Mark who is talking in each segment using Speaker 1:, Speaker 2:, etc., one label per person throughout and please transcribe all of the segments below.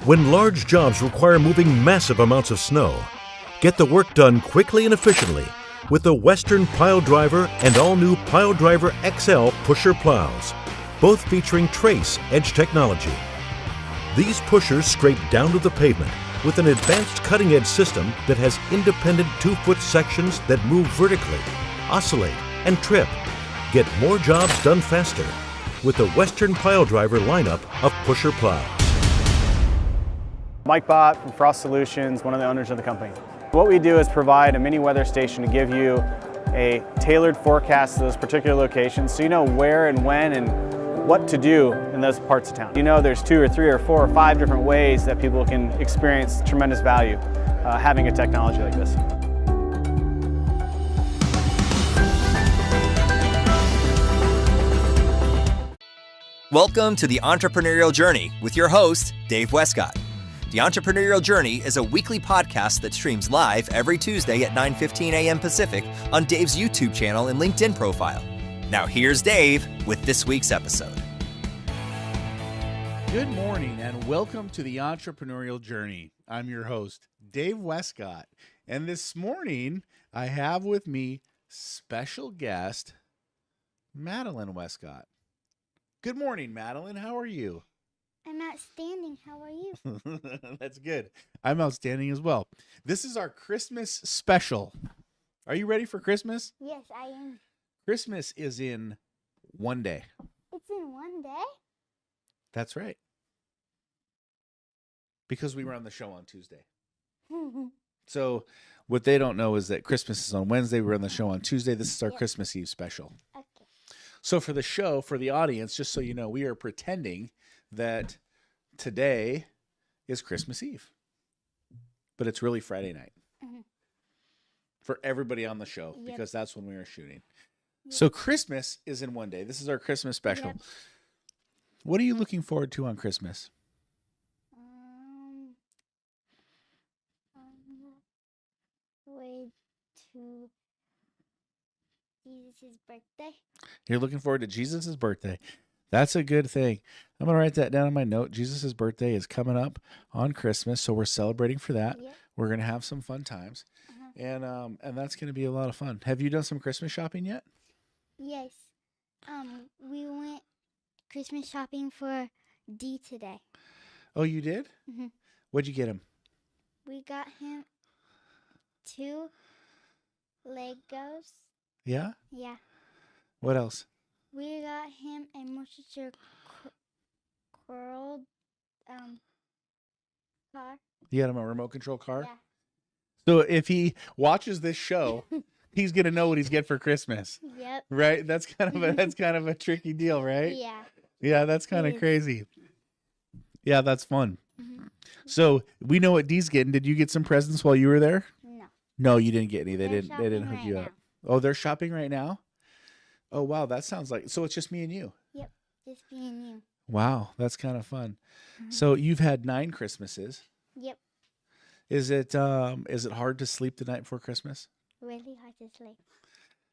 Speaker 1: When large jobs require moving massive amounts of snow, get the work done quickly and efficiently with the Western Pile Driver and all-new Pile Driver XL pusher plows, both featuring Trace Edge technology. These pushers scrape down to the pavement with an advanced cutting-edge system that has independent 2-foot sections that move vertically, oscillate, and trip. Get more jobs done faster with the Western Pile Driver lineup of pusher plows.
Speaker 2: Mike Bott from Frost Solutions, one of the owners of the company. What we do is provide a mini weather station to give you a tailored forecast to those particular locations so you know where and when and what to do in those parts of town. You know there's 2 or 3 or 4 or 5 different ways that people can experience tremendous value having a technology like this.
Speaker 3: Welcome to the Entrepreneurial Journey with your host, Dave Westcott. The Entrepreneurial Journey is a weekly podcast that streams live every Tuesday at 9:15 a.m. Pacific on Dave's YouTube channel and LinkedIn profile. Now here's Dave with this week's episode.
Speaker 4: Good morning and welcome to the Entrepreneurial Journey. I'm your host, Dave Westcott, and this morning I have with me special guest, Madalyn Westcott. Good morning, Madalyn. How are you?
Speaker 5: I'm outstanding. How are you?
Speaker 4: That's good. I'm outstanding as well. This is our Christmas special. Are you ready for Christmas?
Speaker 5: Yes, I am.
Speaker 4: Christmas is in one day.
Speaker 5: It's in one day?
Speaker 4: That's right. Because we were on the show on Tuesday. So what they don't know is that Christmas is on Wednesday. We're on the show on Tuesday. This is our Christmas Eve special.
Speaker 5: Okay.
Speaker 4: So for the show, for the audience, just so you know, we are pretending that today is Christmas Eve, but it's really Friday night for everybody on the show because that's when we are shooting. So Christmas is in one day. This is our Christmas special.
Speaker 5: Yep.
Speaker 4: What are you looking forward to on Christmas?
Speaker 5: Way to Jesus' birthday.
Speaker 4: You're looking forward to Jesus' birthday. That's a good thing. I'm going to write that down on my note. Jesus' birthday is coming up on Christmas, so we're celebrating for that.
Speaker 5: Yep.
Speaker 4: We're going to have some fun times, and that's going to be a lot of fun. Have you done some Christmas shopping yet?
Speaker 5: Yes. We went Christmas shopping for D today.
Speaker 4: Oh, you did?
Speaker 5: Mm-hmm.
Speaker 4: What'd you get him?
Speaker 5: We got him 2 Legos.
Speaker 4: Yeah?
Speaker 5: Yeah.
Speaker 4: What else?
Speaker 5: We got him a moisture curled car.
Speaker 4: You got him a remote control car?
Speaker 5: Yeah.
Speaker 4: So if he watches this show, he's going to know what he's getting for Christmas.
Speaker 5: Yep.
Speaker 4: Right? That's kind of a tricky deal, right?
Speaker 5: Yeah.
Speaker 4: Yeah, that's kind of crazy. Yeah, that's fun.
Speaker 5: Mm-hmm.
Speaker 4: So we know what Dee's getting. Did you get some presents while you were there?
Speaker 5: No.
Speaker 4: No, you didn't get any. They
Speaker 5: They're
Speaker 4: didn't hook
Speaker 5: shopping
Speaker 4: you
Speaker 5: right
Speaker 4: up. Oh, they're shopping right now? Oh, wow, that sounds like, so it's just me and you.
Speaker 5: Yep, just me and you.
Speaker 4: Wow, that's kind of fun. So you've had 9 Christmases.
Speaker 5: Yep,
Speaker 4: Is it hard to sleep the night before Christmas?
Speaker 5: really hard to sleep.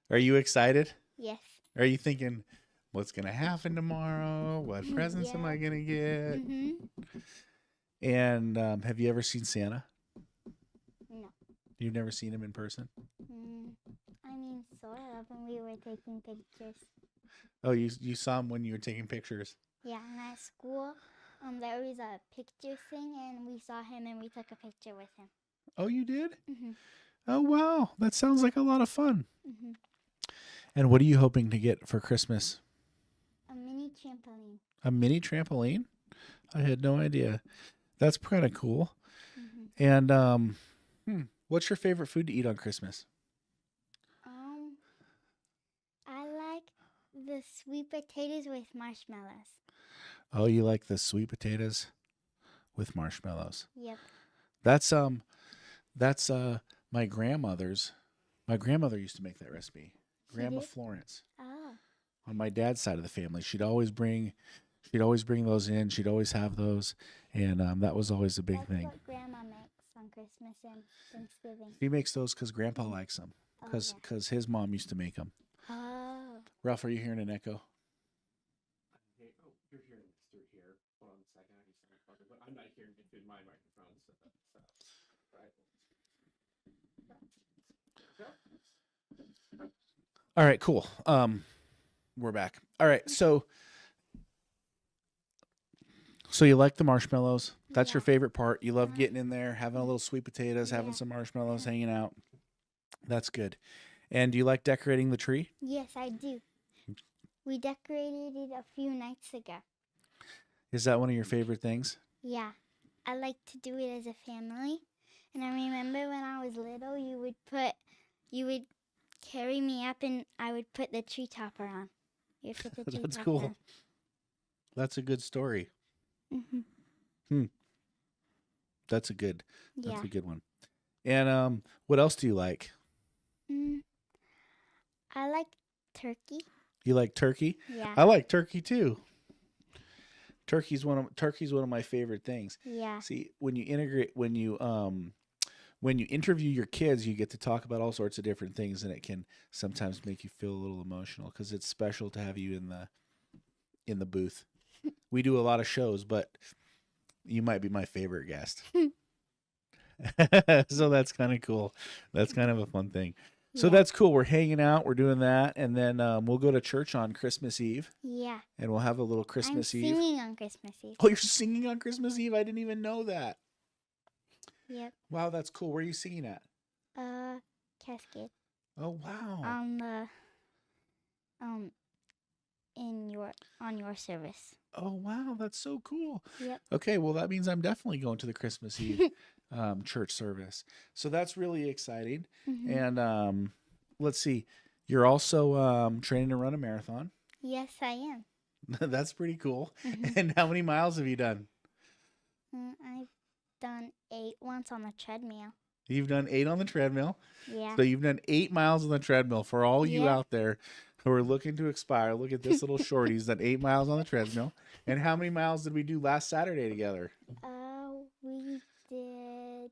Speaker 4: Are you excited?
Speaker 5: Yes.
Speaker 4: Are you thinking, what's going to happen tomorrow? What presents am I going to get?
Speaker 5: Mm-hmm.
Speaker 4: And have you ever seen Santa?
Speaker 5: No.
Speaker 4: You've never seen him in person?
Speaker 5: I mean, sort of, when we were taking pictures.
Speaker 4: Oh, you saw him when you were taking pictures.
Speaker 5: Yeah, and at school, there was a picture thing, and we saw him, and we took a picture with him.
Speaker 4: Oh, you did?
Speaker 5: Mm-hmm.
Speaker 4: Oh, wow. That sounds like a lot of fun.
Speaker 5: Mm-hmm.
Speaker 4: And what are you hoping to get for Christmas?
Speaker 5: A mini trampoline.
Speaker 4: A mini trampoline? I had no idea. That's kind of cool.
Speaker 5: Mm-hmm.
Speaker 4: And what's your favorite food to eat on Christmas?
Speaker 5: I like the sweet potatoes with marshmallows.
Speaker 4: Oh, you like the sweet potatoes with marshmallows.
Speaker 5: Yep.
Speaker 4: That's my grandmother's. My grandmother used to make that recipe. Grandma
Speaker 5: did?
Speaker 4: Florence.
Speaker 5: Oh.
Speaker 4: On my dad's side of the family, she'd always bring those in. She'd always have those, and that was always a big
Speaker 5: That's
Speaker 4: thing.
Speaker 5: what Grandma makes on Christmas and Thanksgiving.
Speaker 4: She makes those because Grandpa likes them, because his mom used to make them.
Speaker 5: Oh.
Speaker 4: Ralph, are you hearing an echo?
Speaker 6: You're hearing this through here. Hold on a second. I can start talking, but I'm not hearing it.
Speaker 4: All right, cool. We're back. All right, so you like the marshmallows? That's your
Speaker 5: Yeah.
Speaker 4: favorite part. You love getting in there, having a little sweet potatoes, having
Speaker 5: Yeah.
Speaker 4: some marshmallows, hanging out. That's good. And do you like decorating the tree?
Speaker 5: Yes, I do. We decorated it a few nights ago.
Speaker 4: Is that one of your favorite things?
Speaker 5: Yeah, I like to do it as a family. And I remember when I was little, you would carry me up, and I would put the tree topper on. You would put the tree
Speaker 4: That's
Speaker 5: topper
Speaker 4: cool.
Speaker 5: on.
Speaker 4: That's a good story.
Speaker 5: Mm-hmm.
Speaker 4: That's a good
Speaker 5: Yeah.
Speaker 4: one. And what else do you like?
Speaker 5: I like turkey.
Speaker 4: You like turkey?
Speaker 5: Yeah.
Speaker 4: I like turkey too. Turkey's one of my favorite things.
Speaker 5: Yeah.
Speaker 4: See, when you interview your kids, you get to talk about all sorts of different things, and it can sometimes make you feel a little emotional because it's special to have you in the booth. We do a lot of shows, but you might be my favorite guest. So that's kind of cool. That's kind of a fun thing. So
Speaker 5: Yeah.
Speaker 4: that's cool. We're hanging out. We're doing that. And then we'll go to church on Christmas Eve.
Speaker 5: Yeah.
Speaker 4: And we'll have a little Christmas
Speaker 5: I'm
Speaker 4: Eve.
Speaker 5: singing on Christmas Eve.
Speaker 4: Oh, you're singing on Christmas Eve? I didn't even know that.
Speaker 5: Yep.
Speaker 4: Wow, that's cool. Where are you singing at?
Speaker 5: Cascade.
Speaker 4: Oh, wow.
Speaker 5: On the on your service.
Speaker 4: Oh, wow. That's so cool.
Speaker 5: Yep.
Speaker 4: Okay, well, that means I'm definitely going to the Christmas Eve church service. So that's really exciting.
Speaker 5: Mm-hmm.
Speaker 4: And let's see. You're also training to run a marathon.
Speaker 5: Yes, I am.
Speaker 4: That's pretty cool.
Speaker 5: Mhm.
Speaker 4: And how many miles have you done?
Speaker 5: I've done 8 once on the treadmill.
Speaker 4: You've done 8 on the treadmill.
Speaker 5: Yeah.
Speaker 4: So you've done 8 miles on the treadmill. For all you
Speaker 5: Yeah.
Speaker 4: out there who are looking to expire, look at this little shorty. He's done 8 miles on the treadmill. And how many miles did we do last Saturday together?
Speaker 5: We did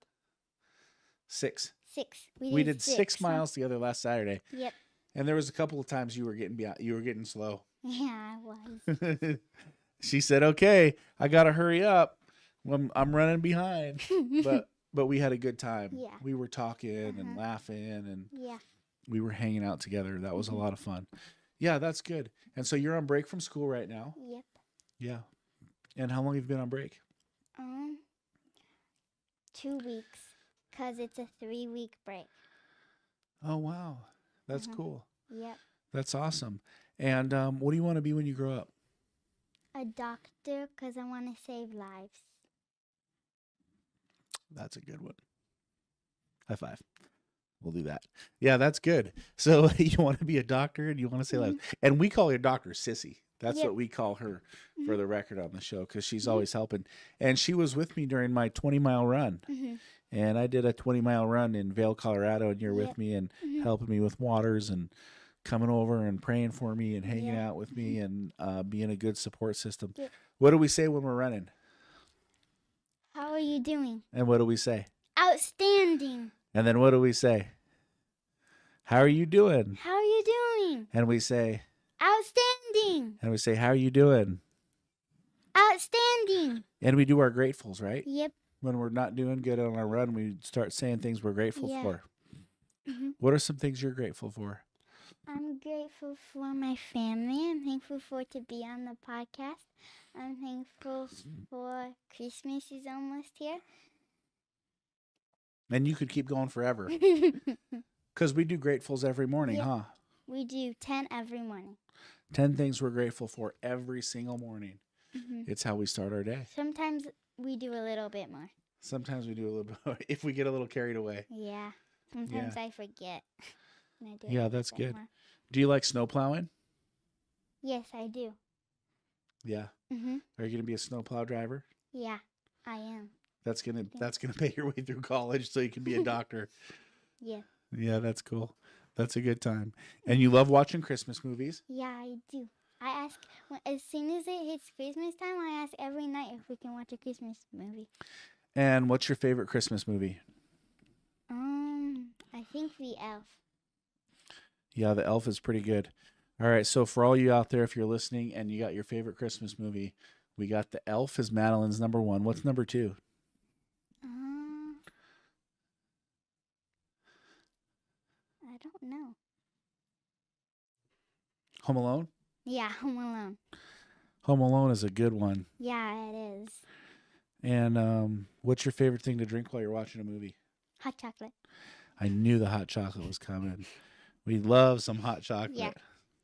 Speaker 4: 6.
Speaker 5: 6.
Speaker 4: We did 6 miles together last Saturday.
Speaker 5: Yep.
Speaker 4: And there was a couple of times you were getting slow.
Speaker 5: Yeah, I was.
Speaker 4: She said, "Okay, I got to hurry up. I'm running behind." But we had a good time.
Speaker 5: Yeah.
Speaker 4: We were talking and laughing, and
Speaker 5: Yeah.
Speaker 4: we were hanging out together. That was a lot of fun. Yeah, that's good. And so you're on break from school right now?
Speaker 5: Yep.
Speaker 4: Yeah. And how long have you been on break?
Speaker 5: 2 weeks, cause it's a 3-week break.
Speaker 4: Oh, wow. That's cool.
Speaker 5: Yep.
Speaker 4: That's awesome. And what do you want to be when you grow up?
Speaker 5: A doctor, cause I want to save lives.
Speaker 4: That's a good one. High five. We'll do that. Yeah, that's good. So you want to be a doctor and you want to say lives. And we call your doctor Sissy. That's
Speaker 5: Yep.
Speaker 4: what we call her for the record on the show because she's always helping. And she was with me during my 20-mile run. And I did a 20-mile run in Vail, Colorado, and you're with me and helping me with waters and coming over and praying for me and hanging out with me and being a good support system.
Speaker 5: Yep.
Speaker 4: What do we say when we're running?
Speaker 5: How are you doing?
Speaker 4: And what do we say?
Speaker 5: Outstanding.
Speaker 4: And then what do we say? How are you doing?
Speaker 5: How are you doing?
Speaker 4: And we say,
Speaker 5: Outstanding.
Speaker 4: and we say, how are you doing?
Speaker 5: Outstanding.
Speaker 4: And we do our gratefuls, right?
Speaker 5: Yep.
Speaker 4: When we're not doing good on our run, we start saying things we're grateful
Speaker 5: Yeah.
Speaker 4: for. What are some things you're grateful for?
Speaker 5: I'm grateful for my family. I'm thankful for to be on the podcast. I'm thankful for Christmas is almost here.
Speaker 4: And you could keep going forever. Because we do gratefuls every morning,
Speaker 5: Yeah.
Speaker 4: huh?
Speaker 5: We do 10 every morning.
Speaker 4: 10 things we're grateful for every single morning. It's how we start our day.
Speaker 5: Sometimes we do a little bit more.
Speaker 4: Sometimes we do a little bit more if we get a little carried away.
Speaker 5: Yeah. Sometimes I forget. And I do a
Speaker 4: Yeah,
Speaker 5: little
Speaker 4: that's
Speaker 5: bit
Speaker 4: good.
Speaker 5: more.
Speaker 4: Do you like snow plowing?
Speaker 5: Yes, I do.
Speaker 4: Yeah.
Speaker 5: Mhm.
Speaker 4: Are you going to be a snowplow driver?
Speaker 5: Yeah, I am.
Speaker 4: That's gonna pay your way through college so you can be a doctor.
Speaker 5: Yeah.
Speaker 4: Yeah, that's cool. That's a good time. And you love watching Christmas movies?
Speaker 5: Yeah, I do. I ask as soon as it hits Christmas time. I ask every night if we can watch a Christmas movie.
Speaker 4: And what's your favorite Christmas movie?
Speaker 5: I think The Elf.
Speaker 4: Yeah, The Elf is pretty good. All right, so for all you out there, if you're listening and you got your favorite Christmas movie, we got The Elf is Madalyn's number 1. What's number 2?
Speaker 5: I don't know.
Speaker 4: Home Alone?
Speaker 5: Yeah, Home Alone.
Speaker 4: Home Alone is a good one.
Speaker 5: Yeah, it is.
Speaker 4: And what's your favorite thing to drink while you're watching a movie?
Speaker 5: Hot chocolate.
Speaker 4: I knew the hot chocolate was coming. We love some hot chocolate.
Speaker 5: Yeah.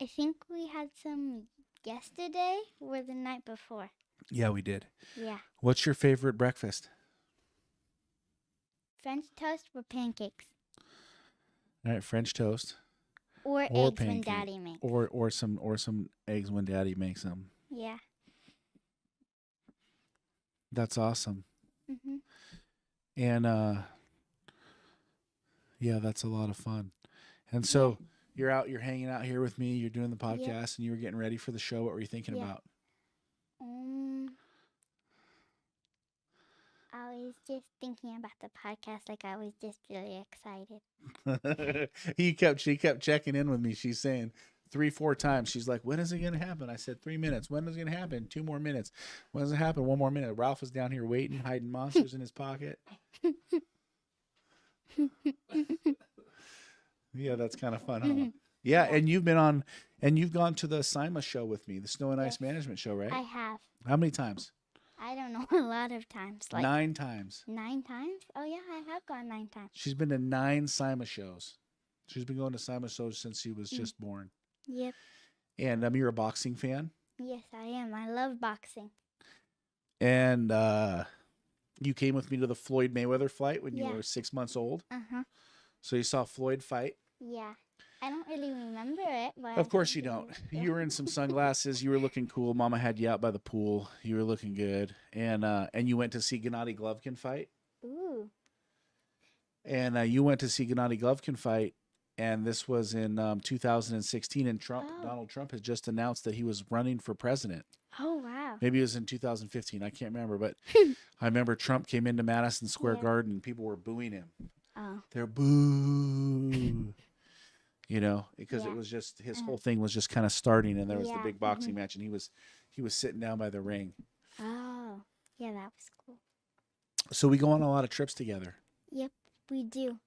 Speaker 5: I think we had some yesterday or the night before.
Speaker 4: Yeah, we did.
Speaker 5: Yeah.
Speaker 4: What's your favorite breakfast?
Speaker 5: French toast or pancakes?
Speaker 4: All right, French toast
Speaker 5: Or
Speaker 4: or
Speaker 5: eggs when
Speaker 4: pancake.
Speaker 5: Daddy makes.
Speaker 4: Or some eggs when Daddy makes them.
Speaker 5: Yeah.
Speaker 4: That's awesome.
Speaker 5: Mhm.
Speaker 4: And yeah, that's a lot of fun. And so you're hanging out here with me, you're doing the podcast, and you were getting ready for the show. What were you thinking about?
Speaker 5: I was just thinking about the podcast, like I was just really excited.
Speaker 4: She kept checking in with me. She's saying 3-4 times. She's like, when is it going to happen? I said 3 minutes. When is it going to happen? 2 more minutes. When does it happen? 1 more minute. Ralph is down here waiting, hiding monsters in his pocket. Yeah, that's kind of fun, huh? Yeah, and you've gone to the SIMA show with me, the Snow and Ice Management Show, right?
Speaker 5: I have.
Speaker 4: How many times?
Speaker 5: I don't know, a lot of times. Like
Speaker 4: 9 times.
Speaker 5: 9 times? Oh, yeah, I have gone 9 times.
Speaker 4: She's been to 9 SIMA shows. She's been going to SIMA shows since she was just born.
Speaker 5: Yep.
Speaker 4: And you're a boxing fan?
Speaker 5: Yes, I am. I love boxing.
Speaker 4: And you came with me to the Floyd Mayweather fight when you were 6 months old.
Speaker 5: Uh-huh.
Speaker 4: So you saw Floyd fight.
Speaker 5: Yeah. I don't really remember it, but
Speaker 4: Of course you don't. You were in some sunglasses. You were looking cool. Mama had you out by the pool. You were looking good. And you went to see Gennady Golovkin fight.
Speaker 5: Ooh.
Speaker 4: And you went to see Gennady Golovkin fight. And this was in 2016. And Donald Trump has just announced that he was running for president.
Speaker 5: Oh, wow.
Speaker 4: Maybe it was in 2015. I can't remember. But I remember Trump came into Madison Square Garden and people were booing him.
Speaker 5: Oh.
Speaker 4: They're boo. You know, because it was just his whole thing was just kind of starting, and there was the big boxing match, and he was sitting down by the ring.
Speaker 5: Oh, yeah, that was cool.
Speaker 4: So we go on a lot of trips together.
Speaker 5: Yep, we do.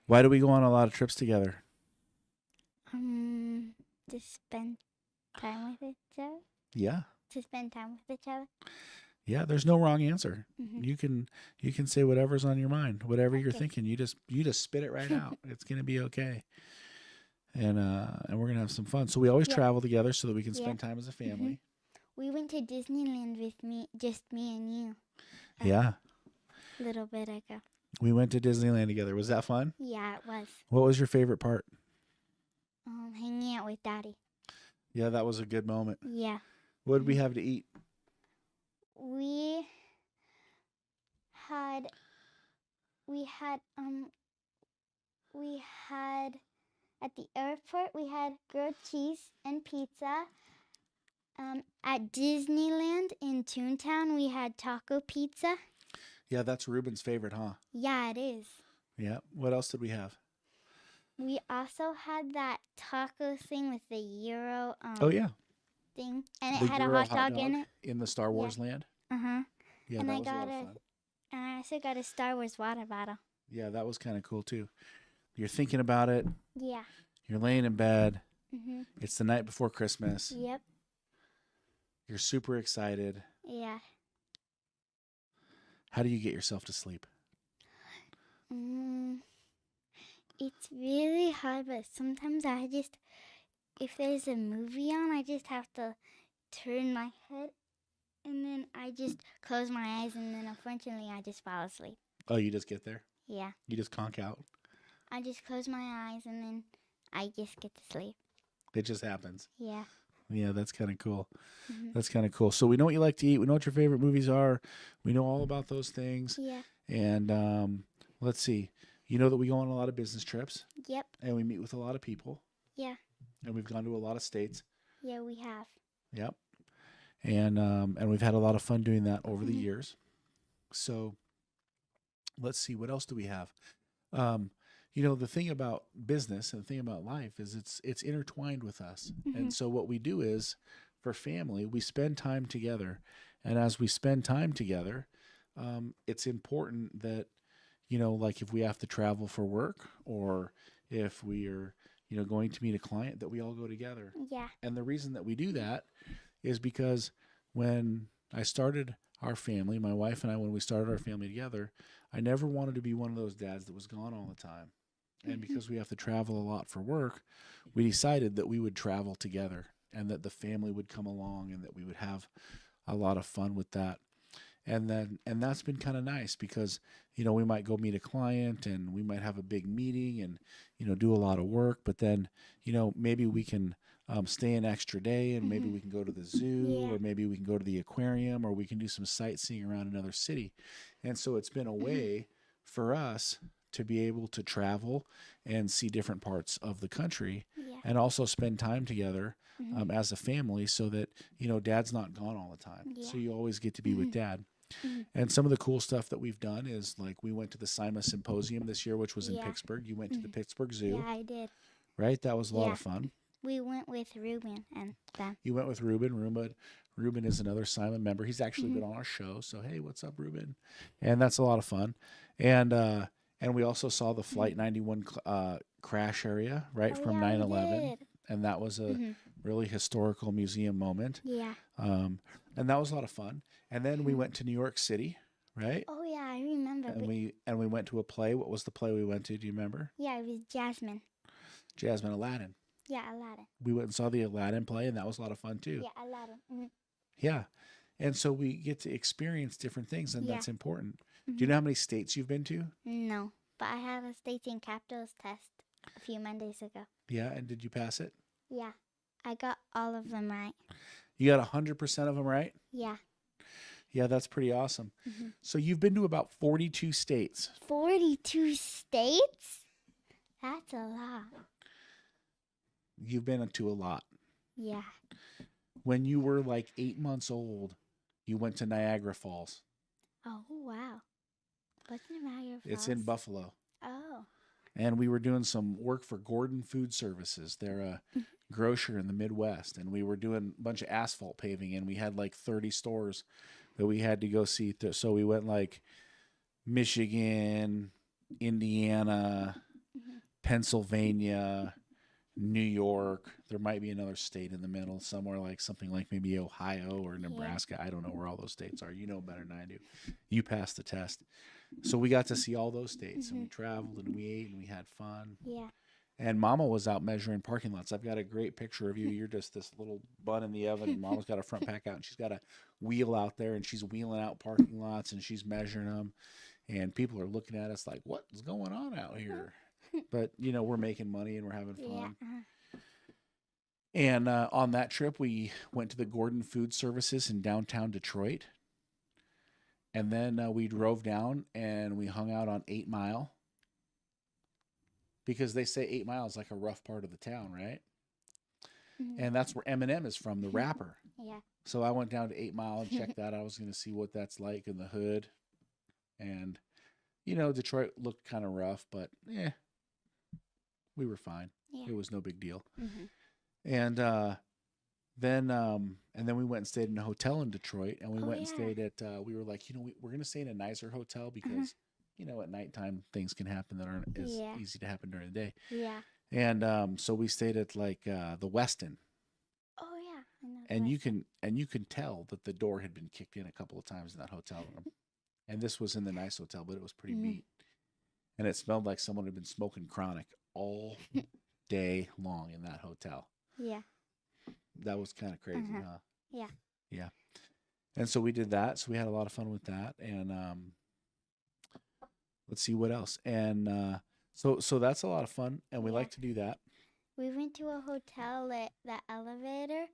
Speaker 4: Why do we go on a lot of trips together?
Speaker 5: To spend time with each other.
Speaker 4: Yeah.
Speaker 5: To spend time with each other.
Speaker 4: Yeah, there's no wrong answer.
Speaker 5: Mm-hmm.
Speaker 4: You can say whatever's on your mind, whatever you're thinking. You just spit it right out. It's gonna be okay. And we're gonna have some fun. So we always travel together so that we can spend time as a family.
Speaker 5: We went to Disneyland with just me and you.
Speaker 4: Yeah.
Speaker 5: A little bit ago.
Speaker 4: We went to Disneyland together. Was that fun?
Speaker 5: Yeah, it was.
Speaker 4: What was your favorite part?
Speaker 5: Hanging out with Daddy.
Speaker 4: Yeah, that was a good moment.
Speaker 5: Yeah.
Speaker 4: What did we have to eat?
Speaker 5: We had at the airport we had grilled cheese and pizza. At Disneyland in Toontown we had taco pizza.
Speaker 4: Yeah, that's Ruben's favorite, huh?
Speaker 5: Yeah, it is.
Speaker 4: Yeah. What else did we have?
Speaker 5: We also had that taco thing with the Euro
Speaker 4: oh yeah.
Speaker 5: thing, and
Speaker 4: The
Speaker 5: it had a
Speaker 4: Euro
Speaker 5: hot dog in it.
Speaker 4: In the Star Wars land.
Speaker 5: Uh-huh.
Speaker 4: Yeah,
Speaker 5: And
Speaker 4: that
Speaker 5: I
Speaker 4: was a lot
Speaker 5: got
Speaker 4: of fun.
Speaker 5: And I also got a Star Wars water bottle.
Speaker 4: Yeah, that was kind of cool too. You're thinking about it.
Speaker 5: Yeah.
Speaker 4: You're laying in bed.
Speaker 5: Mhm.
Speaker 4: It's the night before Christmas.
Speaker 5: Yep.
Speaker 4: You're super excited.
Speaker 5: Yeah.
Speaker 4: How do you get yourself to sleep?
Speaker 5: It's really hard, but sometimes if there's a movie on, I just have to turn my head, and then I just close my eyes, and then unfortunately I just fall asleep.
Speaker 4: Oh, you just get there?
Speaker 5: Yeah.
Speaker 4: You just conk out?
Speaker 5: I just close my eyes, and then I just get to sleep.
Speaker 4: It just happens.
Speaker 5: Yeah.
Speaker 4: Yeah, that's kind of cool.
Speaker 5: Mhm.
Speaker 4: That's kind of cool. So we know what you like to eat. We know what your favorite movies are. We know all about those things.
Speaker 5: Yeah.
Speaker 4: And let's see. You know that we go on a lot of business trips.
Speaker 5: Yep.
Speaker 4: And we meet with a lot of people.
Speaker 5: Yeah.
Speaker 4: And we've gone to a lot of states.
Speaker 5: Yeah, we have.
Speaker 4: Yep. And we've had a lot of fun doing that over the years. So let's see. What else do we have? You know, the thing about business and the thing about life is it's intertwined with us. And so what we do is, for family, we spend time together. And as we spend time together, it's important that, you know, like if we have to travel for work, or if we are, going to meet a client, that we all go together.
Speaker 5: Yeah.
Speaker 4: And the reason that we do that is because when I started our family, my wife and I, when we started our family together, I never wanted to be one of those dads that was gone all the time. And because we have to travel a lot for work, we decided that we would travel together and that the family would come along and that we would have a lot of fun with that. And that's been kind of nice because, we might go meet a client and we might have a big meeting and, do a lot of work, but then, maybe we can stay an extra day and maybe we can go to the zoo or maybe we can go to the aquarium or we can do some sightseeing around another city. And so it's been a way for us to be able to travel and see different parts of the country and also spend time together as a family so that, dad's not gone all the time. So you always get to be with dad. And some of the cool stuff that we've done is like we went to the SIMA Symposium this year, which was in Pittsburgh. You went to the Pittsburgh Zoo.
Speaker 5: Yeah, I did.
Speaker 4: Right? That was a lot of fun.
Speaker 5: We went with Ruben and them.
Speaker 4: You went with Ruben. Ruben is another SIMA member. He's actually been on our show. So, hey, what's up, Ruben? And that's a lot of fun. And we also saw the Flight 91 crash area, right, from 9/11. And that was a really historical museum moment.
Speaker 5: Yeah.
Speaker 4: And that was a lot of fun. And then we went to New York City, right?
Speaker 5: Oh yeah, I remember.
Speaker 4: And we went to a play. What was the play we went to? Do you remember?
Speaker 5: Yeah, it was Jasmine.
Speaker 4: Jasmine Aladdin.
Speaker 5: Yeah, Aladdin.
Speaker 4: We went and saw the Aladdin play, and that was a lot of fun too.
Speaker 5: Yeah, Aladdin.
Speaker 4: Yeah. And so we get to experience different things, and that's important. Do you know how many states you've been to?
Speaker 5: No, but I had a states and capitals test a few Mondays ago.
Speaker 4: Yeah, and did you pass it?
Speaker 5: Yeah, I got all of them right.
Speaker 4: You got 100% of them right?
Speaker 5: Yeah.
Speaker 4: Yeah, that's pretty awesome. So you've been to about 42 states.
Speaker 5: 42 states? That's a lot.
Speaker 4: You've been to a lot.
Speaker 5: Yeah.
Speaker 4: When you were like 8 months old, you went to Niagara Falls.
Speaker 5: Oh, wow. What's Niagara Falls?
Speaker 4: It's in Buffalo.
Speaker 5: Oh.
Speaker 4: And we were doing some work for Gordon Food Services. They're a grocer in the Midwest. And we were doing a bunch of asphalt paving. And we had like 30 stores that we had to go see. So we went like Michigan, Indiana, Pennsylvania, New York. There might be another state in the middle somewhere, like something like maybe Ohio or Nebraska. I don't know where all those states are. You know better than I do. You passed the test. So we got to see all those states and we traveled and we ate and we had fun.
Speaker 5: Yeah.
Speaker 4: And Mama was out measuring parking lots. I've got a great picture of you. You're just this little bun in the oven and Mama's got a front pack out and she's got a wheel out there and she's wheeling out parking lots and she's measuring them. And people are looking at us like, what is going on out here? But, we're making money and we're having fun.
Speaker 5: Yeah.
Speaker 4: And on that trip, we went to the Gordon Food Services in downtown Detroit. And then we drove down and we hung out on 8 Mile. Because they say 8 Mile is like a rough part of the town, right? And that's where Eminem is from, the rapper.
Speaker 5: Yeah.
Speaker 4: So I went down to 8 Mile and checked that. I was going to see what that's like in the hood. And, Detroit looked kind of rough, but we were fine.
Speaker 5: Yeah.
Speaker 4: It was no big deal. And then we went and stayed in a hotel in Detroit, and we went and stayed at. We were like, we're going to stay in a nicer hotel because, at nighttime things can happen that aren't as easy to happen during the day.
Speaker 5: Yeah.
Speaker 4: And so we stayed at like the Westin.
Speaker 5: Oh yeah.
Speaker 4: And you can tell that the door had been kicked in a couple of times in that hotel room. And this was in the nice hotel, but it was pretty beat. And it smelled like someone had been smoking chronic all day long in that hotel.
Speaker 5: Yeah.
Speaker 4: That was kind of crazy, huh?
Speaker 5: Yeah.
Speaker 4: Yeah. And so we did that. So we had a lot of fun with that. And let's see what else. And so that's a lot of fun. And we like to do that.
Speaker 5: We went to a hotel that the elevator,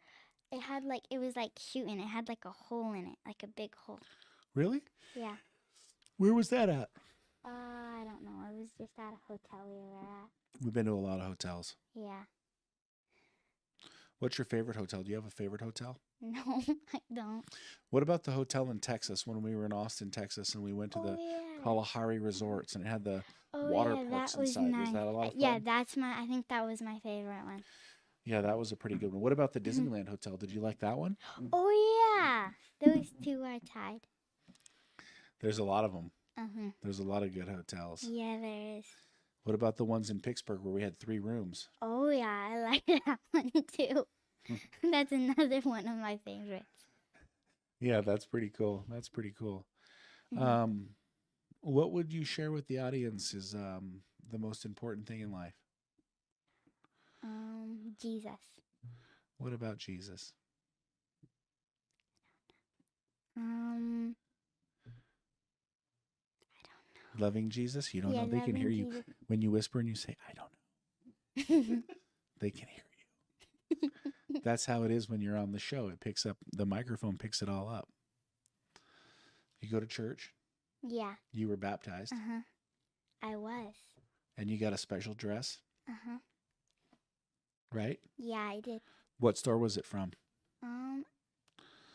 Speaker 5: it was like shooting. It had like a hole in it, like a big hole.
Speaker 4: Really?
Speaker 5: Yeah.
Speaker 4: Where was that at?
Speaker 5: I don't know. It was just at a hotel we were at.
Speaker 4: We've been to a lot of hotels.
Speaker 5: Yeah.
Speaker 4: What's your favorite hotel? Do you have a favorite hotel?
Speaker 5: No, I don't.
Speaker 4: What about the hotel in Texas when we were in Austin, Texas, and we went to the Kalahari Resorts and it had the water parks inside?
Speaker 5: Nice.
Speaker 4: Was that a lot of fun?
Speaker 5: Yeah, I think that was my favorite one.
Speaker 4: Yeah, that was a pretty good one. What about the Disneyland Hotel? Did you like that one?
Speaker 5: Oh, yeah. Those two are tied.
Speaker 4: There's a lot of them. There's a lot of good hotels.
Speaker 5: Yeah, there is.
Speaker 4: What about the ones in Pittsburgh where we had 3 rooms?
Speaker 5: Oh yeah, I like that one too. That's another one of my favorites.
Speaker 4: Yeah, that's pretty cool. That's pretty cool.
Speaker 5: Mhm.
Speaker 4: What would you share with the audience is the most important thing in life?
Speaker 5: Jesus.
Speaker 4: What about Jesus?
Speaker 5: Um,
Speaker 4: Loving Jesus? You don't
Speaker 5: yeah,
Speaker 4: know? They can hear
Speaker 5: loving
Speaker 4: you when you whisper and you say, I don't know. They can hear you. That's how it is when you're on the show. It picks up, the microphone picks it all up. You go to church,
Speaker 5: Yeah.
Speaker 4: you were baptized,
Speaker 5: I was.
Speaker 4: and you got a special dress, right?
Speaker 5: Yeah, I did.
Speaker 4: What store was it from?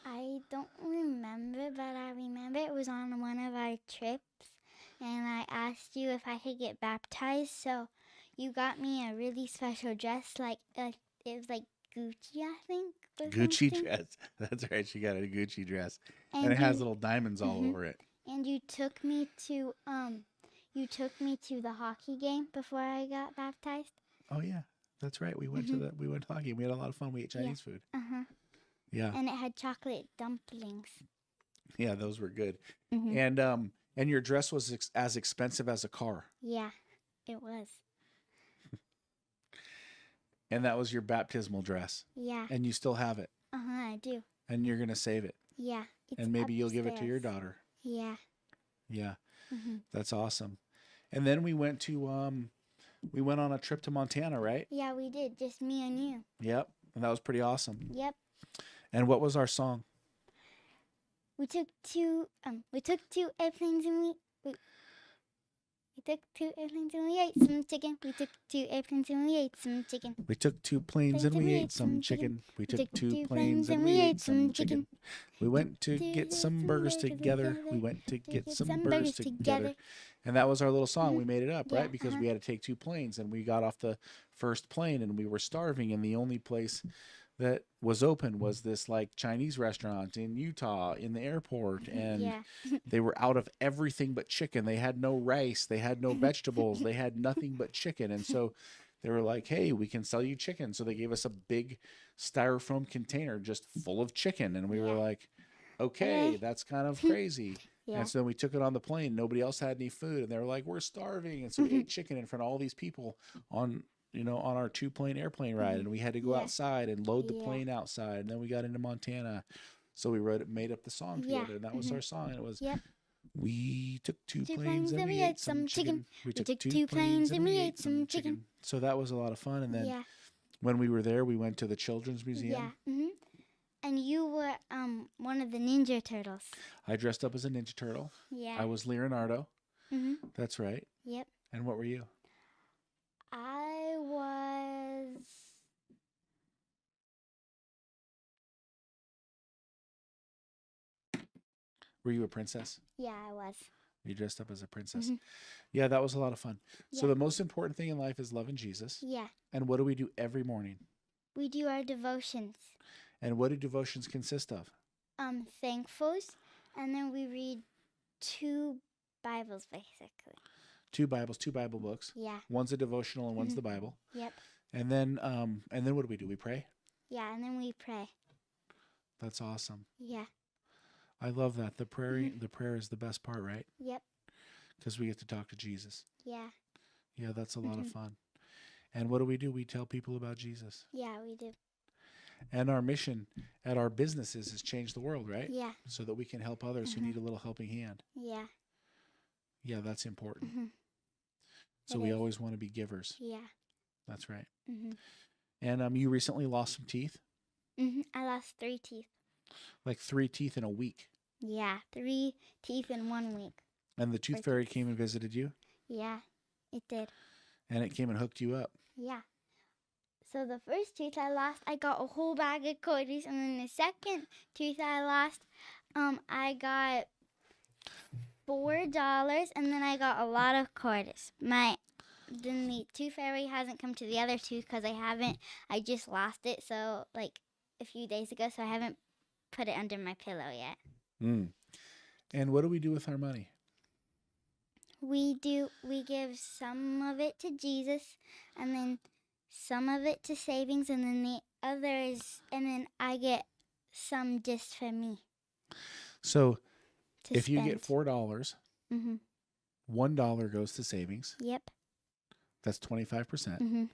Speaker 5: I don't remember, but I remember it was on one of our trips, and I asked you if I could get baptized, so you got me a really special dress, like it was like Gucci, I think. Or
Speaker 4: Gucci
Speaker 5: something.
Speaker 4: dress. That's right. She got a Gucci dress, and
Speaker 5: And
Speaker 4: it has
Speaker 5: you-
Speaker 4: little diamonds all over it.
Speaker 5: And you took me to the hockey game before I got baptized.
Speaker 4: Oh yeah, that's right. We went to we went hockey. We had a lot of fun. We ate Chinese food. Yeah,
Speaker 5: And it had chocolate dumplings.
Speaker 4: yeah, those were good. And your dress was as expensive as a car,
Speaker 5: Yeah, it was.
Speaker 4: and that was your baptismal dress,
Speaker 5: Yeah.
Speaker 4: and you still have it,
Speaker 5: I do.
Speaker 4: and you're gonna save it,
Speaker 5: Yeah. It's
Speaker 4: and maybe you'll give it to your
Speaker 5: upstairs.
Speaker 4: daughter.
Speaker 5: Yeah.
Speaker 4: Yeah, that's awesome. And then we went on a trip to Montana, right?
Speaker 5: Yeah, we did. Just me and you.
Speaker 4: Yep, and that was pretty awesome.
Speaker 5: Yep.
Speaker 4: And what was our song?
Speaker 5: We took two airplanes and we took 2 airplanes and we ate some chicken. We took 2 airplanes and we ate some chicken.
Speaker 4: We took 2 planes and we ate some chicken. We took 2 planes and we ate some chicken. We went to get some burgers together. We went to get some burgers together. And that was our little song. We made it up, right? Because we had to take 2 planes, and we got off the first plane and we were starving, and the only place that was open was this like Chinese restaurant in Utah in the airport, and
Speaker 5: Yeah.
Speaker 4: they were out of everything but chicken. They had no rice, they had no vegetables, they had nothing but chicken. And so they were like, hey, we can sell you chicken. So they gave us a big styrofoam container just full of chicken, and we were like, okay, that's kind of crazy.
Speaker 5: Yeah.
Speaker 4: And so we took it on the plane. Nobody else had any food, and they were like, we're starving. And so we ate chicken in front of all these people on our 2-plane airplane ride, and we had to go outside and load the plane outside, and then we got into Montana. So we made up the song together, and that was our song. And it was, we took 2 planes and we ate some chicken. We took 2 planes and we ate some chicken. So that was a lot of fun. And then when we were there, we went to the Children's Museum.
Speaker 5: Yeah. And you were one of the Ninja Turtles.
Speaker 4: I dressed up as a Ninja Turtle.
Speaker 5: Yeah.
Speaker 4: I was Leonardo. That's right.
Speaker 5: Yep.
Speaker 4: And what were you?
Speaker 5: I was
Speaker 4: Were you a princess?
Speaker 5: Yeah, I was.
Speaker 4: You dressed up as a princess. Yeah, that was a lot of fun. So
Speaker 5: Yeah.
Speaker 4: the most important thing in life is loving Jesus.
Speaker 5: Yeah.
Speaker 4: And what do we do every morning?
Speaker 5: We do our devotions.
Speaker 4: And what do devotions consist of?
Speaker 5: Thankfuls, and then we read 2 Bibles basically.
Speaker 4: 2 Bibles, 2 Bible books.
Speaker 5: Yeah.
Speaker 4: One's a devotional and one's the Bible.
Speaker 5: Yep.
Speaker 4: And then what do? We pray?
Speaker 5: Yeah, and then we pray.
Speaker 4: That's awesome.
Speaker 5: Yeah.
Speaker 4: I love that. The prayer is the best part, right?
Speaker 5: Yep.
Speaker 4: Because we get to talk to Jesus.
Speaker 5: Yeah.
Speaker 4: Yeah, that's a lot of fun. And what do? We tell people about Jesus.
Speaker 5: Yeah, we do.
Speaker 4: And our mission at our businesses is change the world, right?
Speaker 5: Yeah.
Speaker 4: So that we can help others who need a little helping hand.
Speaker 5: Yeah.
Speaker 4: Yeah, that's important. So
Speaker 5: It
Speaker 4: we
Speaker 5: is.
Speaker 4: always want to be givers.
Speaker 5: Yeah.
Speaker 4: That's right.
Speaker 5: Mhm.
Speaker 4: And you recently lost some teeth,
Speaker 5: I lost 3 teeth.
Speaker 4: like 3 teeth in a week.
Speaker 5: Yeah, 3 teeth in 1 week.
Speaker 4: And the tooth fairy came and visited you,
Speaker 5: Yeah, it did.
Speaker 4: and it came and hooked you up.
Speaker 5: Yeah. So the first tooth I lost, I got a whole bag of quarters, and then the second tooth I lost, I got $4, and then I got a lot of quarters. Then the tooth fairy hasn't come to the other tooth because I just lost it, so like a few days ago, so I haven't put it under my pillow yet.
Speaker 4: And what do we do with our money?
Speaker 5: We give some of it to Jesus, and then some of it to savings, and then the others, and then I get some just for me
Speaker 4: So
Speaker 5: to
Speaker 4: if
Speaker 5: spend.
Speaker 4: you get $4,
Speaker 5: Mhm.
Speaker 4: $1 goes to savings.
Speaker 5: Yep.
Speaker 4: That's 25%.
Speaker 5: Mhm.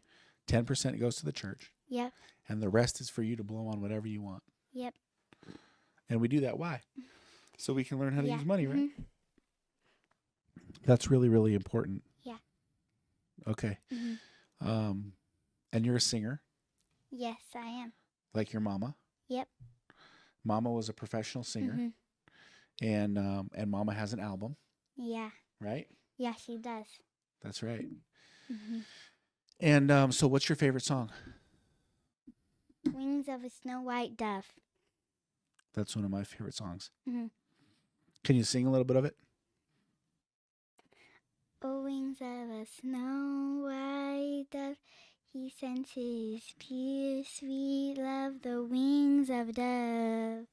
Speaker 4: 10% goes to the church,
Speaker 5: Yep.
Speaker 4: and the rest is for you to blow on whatever you want.
Speaker 5: Yep.
Speaker 4: And we do that. Why? So we can learn how to
Speaker 5: Yeah.
Speaker 4: use money, right?
Speaker 5: Mhm.
Speaker 4: That's really, really important.
Speaker 5: Yeah.
Speaker 4: Okay.
Speaker 5: Mhm.
Speaker 4: And you're a singer,
Speaker 5: Yes, I am.
Speaker 4: like your mama.
Speaker 5: Yep.
Speaker 4: Mama was a professional singer,
Speaker 5: Mhm.
Speaker 4: and Mama has an album,
Speaker 5: Yeah.
Speaker 4: right?
Speaker 5: Yeah, she does.
Speaker 4: That's right.
Speaker 5: Mhm.
Speaker 4: And so, what's your favorite song?
Speaker 5: Wings of a Snow White Dove.
Speaker 4: That's one of my favorite songs.
Speaker 5: Mhm.
Speaker 4: Can you sing a little bit of it?
Speaker 5: Oh, wings of a snow white dove, he sends his pure sweet love, the wings of a dove.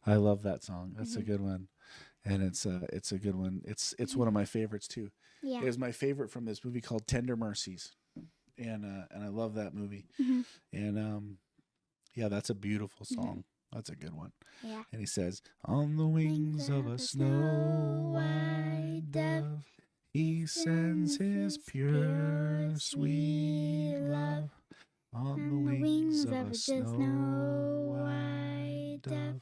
Speaker 4: I love that song. That's a
Speaker 5: Mhm.
Speaker 4: good one, and it's a good one. It's one of my favorites too.
Speaker 5: Yeah.
Speaker 4: It was my favorite from this movie called Tender Mercies, and I love that movie.
Speaker 5: Mhm.
Speaker 4: And yeah, that's a beautiful song. That's a good one.
Speaker 5: Yeah.
Speaker 4: And he says, "On the wings of a snow white dove, he sends his pure sweet love. On the wings of a snow white dove."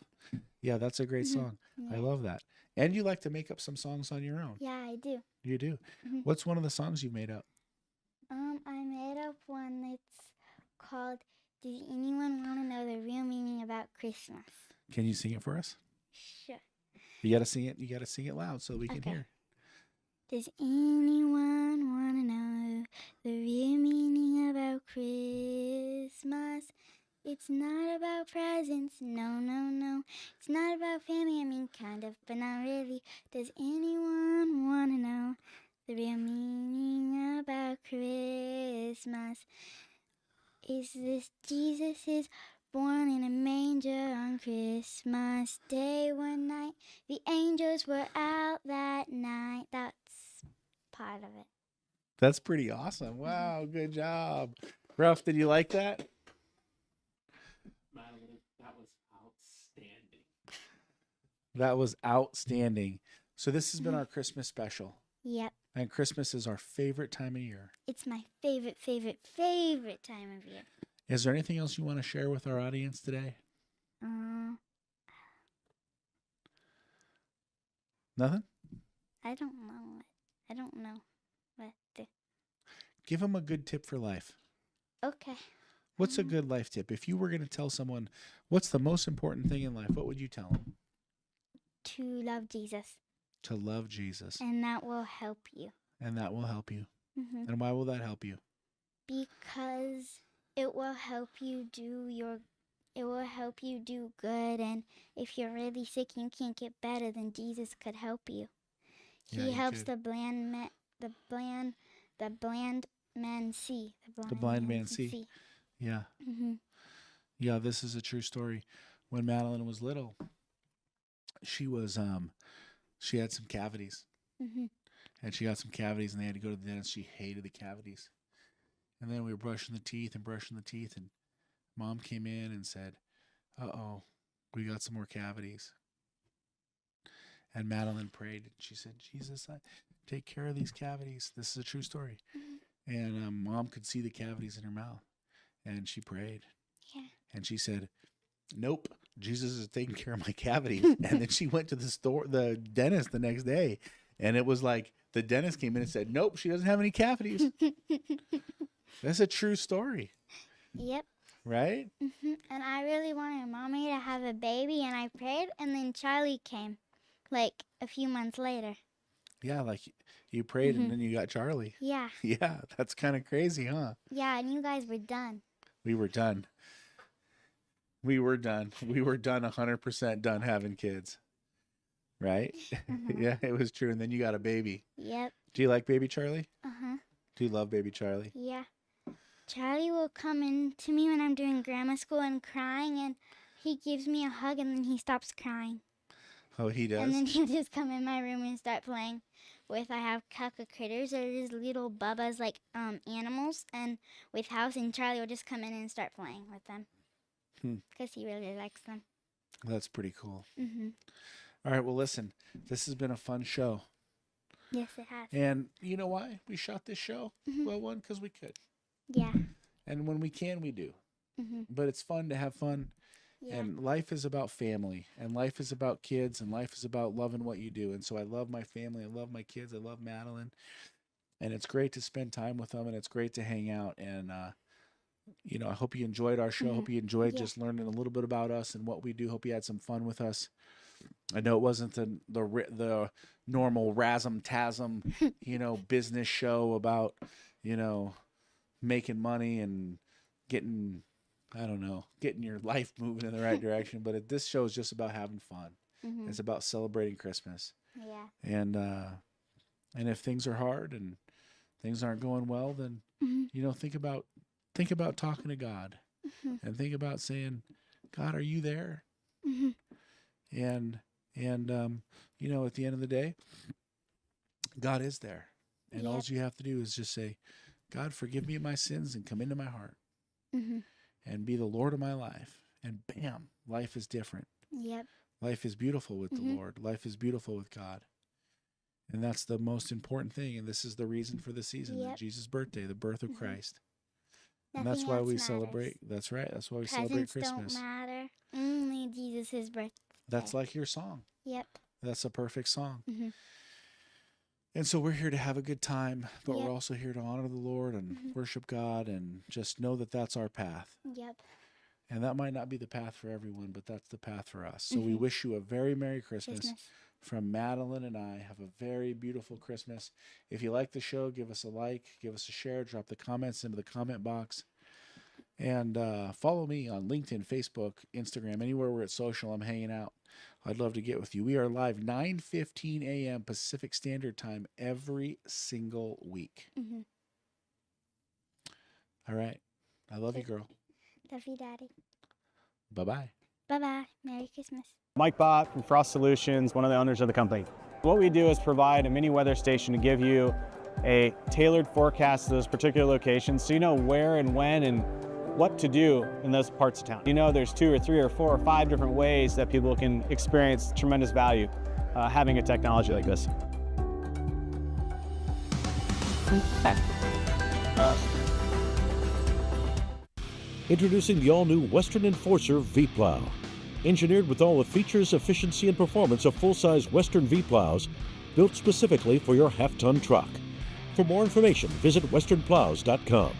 Speaker 4: Yeah, that's a great song. I
Speaker 5: Yeah.
Speaker 4: love that. And you like to make up some songs on your own.
Speaker 5: Yeah, I do.
Speaker 4: You do.
Speaker 5: Mhm.
Speaker 4: What's one of the songs you made up?
Speaker 5: I made up one that's called Does Anyone Want to Know the Real Meaning About Christmas?
Speaker 4: Can you sing it for us?
Speaker 5: Sure.
Speaker 4: You gotta sing it. You gotta sing it loud so we can
Speaker 5: Okay.
Speaker 4: hear.
Speaker 5: Does anyone want to know the real meaning about Christmas? It's not about presents, no, no, no. It's not about family, I mean kind of, but not really. Does anyone want to know the real meaning about Christmas? Is this Jesus is born in a manger on Christmas Day one night. The angels were out that night. That's part of it.
Speaker 4: That's pretty awesome. Wow, good job. Ruff, did you like that?
Speaker 6: Madalyn, that was outstanding.
Speaker 4: That was outstanding. So this has been our Christmas special.
Speaker 5: Yep.
Speaker 4: And Christmas is our favorite time of year.
Speaker 5: It's my favorite, favorite, favorite time of year.
Speaker 4: Is there anything else you want to share with our audience today? Nothing?
Speaker 5: I don't know what to.
Speaker 4: Give them a good tip for life.
Speaker 5: Okay.
Speaker 4: What's a good life tip? If you were going to tell someone what's the most important thing in life, what would you tell them?
Speaker 5: To love Jesus.
Speaker 4: To love Jesus.
Speaker 5: And that will help you.
Speaker 4: And that will help you.
Speaker 5: Mhm.
Speaker 4: And why will that help you?
Speaker 5: Because it will help you do good, and if you're really sick and you can't get better, then Jesus could help you.
Speaker 4: Yeah,
Speaker 5: He
Speaker 4: he
Speaker 5: helps
Speaker 4: could.
Speaker 5: the blind man see.
Speaker 4: The blind man see. Yeah.
Speaker 5: Mhm.
Speaker 4: Yeah, this is a true story. When Madalyn was little, she had some cavities.
Speaker 5: Mhm.
Speaker 4: And she got some cavities, and they had to go to the dentist. She hated the cavities. And then we were brushing the teeth, and Mom came in and said, "Uh-oh, we got some more cavities." And Madalyn prayed. She said, "Jesus, take care of these cavities." This is a true story. And Mom could see the cavities in her mouth, and she prayed.
Speaker 5: Yeah.
Speaker 4: And she said, "Nope, Jesus is taking care of my cavities." And then she went to the dentist the next day, and it was like the dentist came in and said, "Nope, she doesn't have any cavities." That's a true story,
Speaker 5: Yep.
Speaker 4: right?
Speaker 5: And I really wanted Mommy to have a baby, and I prayed, and then Charlie came, like a few months later.
Speaker 4: Yeah, like you prayed and then you got Charlie.
Speaker 5: Yeah.
Speaker 4: Yeah, that's kind of crazy, huh?
Speaker 5: Yeah, and you guys were done.
Speaker 4: We were done. We were done. We were done 100% done having kids. Right? Yeah, it was true. And then you got a baby.
Speaker 5: Yep.
Speaker 4: Do you like baby Charlie?
Speaker 5: Uh-huh.
Speaker 4: Do you love baby Charlie?
Speaker 5: Yeah. Charlie will come in to me when I'm doing grammar school and crying, and he gives me a hug, and then he stops crying.
Speaker 4: Oh, he does?
Speaker 5: And then he'll just come in my room and start playing with I have Kaka critters, or just little bubbas like animals, and with House and Charlie will just come in and start playing with them because he really likes them.
Speaker 4: That's pretty cool.
Speaker 5: Mm-hmm.
Speaker 4: All right, well, listen, this has been a fun show.
Speaker 5: Yes, it has.
Speaker 4: And you know why we shot this show? Well, one, because we could.
Speaker 5: Yeah.
Speaker 4: And when we can, we do.
Speaker 5: Mm-hmm.
Speaker 4: But it's fun to have fun.
Speaker 5: Yeah.
Speaker 4: And life is about family. And life is about kids. And life is about loving what you do. And so I love my family. I love my kids. I love Madalyn. And it's great to spend time with them. And it's great to hang out. And, you know, I hope you enjoyed our show. I hope you enjoyed just learning a little bit about us and what we do. Hope you had some fun with us. I know it wasn't the normal razzum-tazzum, you know, business show about, you know, making money and getting, I don't know, getting your life moving in the right direction. But this show is just about having fun.
Speaker 5: Mm-hmm.
Speaker 4: It's about celebrating Christmas.
Speaker 5: Yeah.
Speaker 4: And if things are hard and things aren't going well, then you know, think about talking to God and think about saying, God, are you there? And you know, at the end of the day, God is there. And all you have to do is just say, God, forgive me of my sins and come into my heart and be the Lord of my life. And bam, life is different.
Speaker 5: Yep.
Speaker 4: Life is beautiful with the Lord. Life is beautiful with God. And that's the most important thing. And this is the reason for the season, Jesus' birthday, the birth of Christ. And that's why we celebrate. That's right. That's why we celebrate Christmas.
Speaker 5: Presents don't matter. Only Jesus' birthday.
Speaker 4: That's like your song.
Speaker 5: Yep.
Speaker 4: That's a perfect song. And so we're here to have a good time, but we're also here to honor the Lord and worship God and just know that that's our path.
Speaker 5: Yep.
Speaker 4: And that might not be the path for everyone, but that's the path for us. So we wish you a very Merry Christmas. From Madalyn and I. Have a very beautiful Christmas. If you like the show, give us a like, give us a share, drop the comments into the comment box. And follow me on LinkedIn, Facebook, Instagram, anywhere where it's social, I'm hanging out. I'd love to get with you. We are live 9:15 a.m. Pacific Standard Time every single week. All right. I love you, girl.
Speaker 5: Love you, Daddy.
Speaker 4: Bye-bye.
Speaker 5: Bye-bye. Merry Christmas.
Speaker 2: Mike Bott from Frost Solutions, one of the owners of the company. What we do is provide a mini weather station to give you a tailored forecast to those particular locations so you know where and when and what to do in those parts of town. You know there's 2 or 3 or 4 or 5 different ways that people can experience tremendous value having a technology like this.
Speaker 1: Introducing the all-new Western Enforcer V-Plow. Engineered with all the features, efficiency, and performance of full-size Western V-Plows, built specifically for your half-ton truck. For more information, visit westernplows.com.